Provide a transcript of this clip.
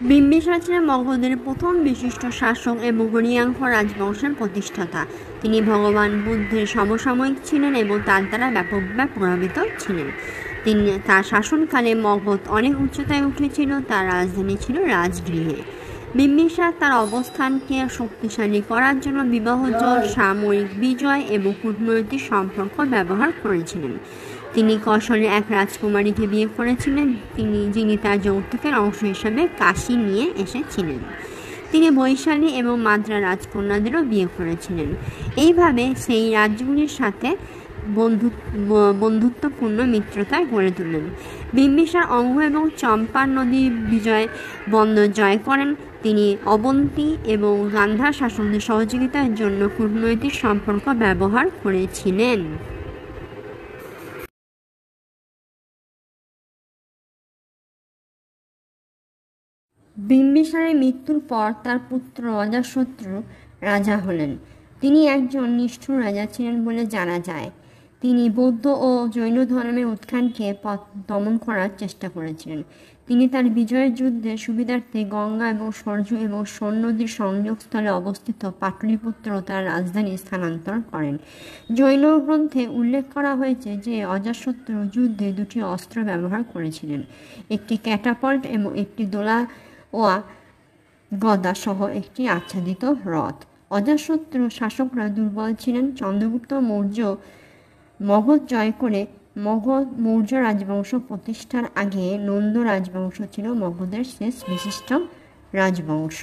বিম্বিসার ছিলেন মগধের প্রথম বিশিষ্ট শাসক এবং হরিয়াঙ্ক রাজবংশের প্রতিষ্ঠাতা। তিনি ভগবান বুদ্ধের সমসাময়িক ছিলেন এবং তার দ্বারা ব্যাপকভাবে প্রভাবিত ছিলেন। তার শাসনকালে মগধ অনেক উচ্চতায় উঠেছিল। তার রাজধানী ছিল রাজগৃহে। বিম্বিসার তার অবস্থানকে শক্তিশালী করার জন্য বিবাহজোট, সামরিক বিজয় এবং কূটনৈতিক সম্পর্ক ব্যবহার করেছিলেন। তিনি কৌশলে এক রাজকুমারীকে বিয়ে করেছিলেন, যিনি তার যৌতুকের অংশ হিসাবে কাশী নিয়ে এসেছিলেন। তিনি বৈশালী এবং মাদ্রা রাজকন্যাদেরও বিয়ে করেছিলেন। এইভাবে সেই রাজ্যগুলির সাথে বন্ধুত্বপূর্ণ মিত্রতা গড়ে তোলেন। বিম্বিসার অঙ্গ এবং চম্পার নদী বিজয় বন্দর জয় করেন। তিনি অবন্তী এবং গান্ধার শাসকদের সহযোগিতার জন্য কূটনৈতিক সম্পর্ক ব্যবহার করেছিলেন। বিম্বিসারের মৃত্যুর পর তার পুত্র অজাতশত্রু রাজা হলেন। তিনি একজন নিষ্ঠুর রাজা ছিলেন বলে জানা যায়। তিনি বৌদ্ধ ও জৈন ধর্মের উত্থানকে দমন করার চেষ্টা করেছিলেন। তিনি তার বিজয়ের যুদ্ধের সুবিধার্থে গঙ্গা এবং সরযূ এবং সোন নদীর সংযোগস্থলে অবস্থিত পাটলিপুত্র তার রাজধানী স্থানান্তর করেন। জৈন গ্রন্থে উল্লেখ করা হয়েছে যে অজাতশত্রু যুদ্ধে দুটি অস্ত্র ব্যবহার করেছিলেন, একটি ক্যাটাপাল্ট এবং একটি দোলা ও গদা সহ একটি আচ্ছাদিত রথ। অজাতশত্রু শাসকরা দুর্বল ছিলেন। চন্দ্রগুপ্ত মৌর্য মগধ জয় করে মৌর্য রাজবংশ প্রতিষ্ঠার আগে নন্দ রাজবংশ ছিল মগধের শেষ বিশিষ্ট রাজবংশ।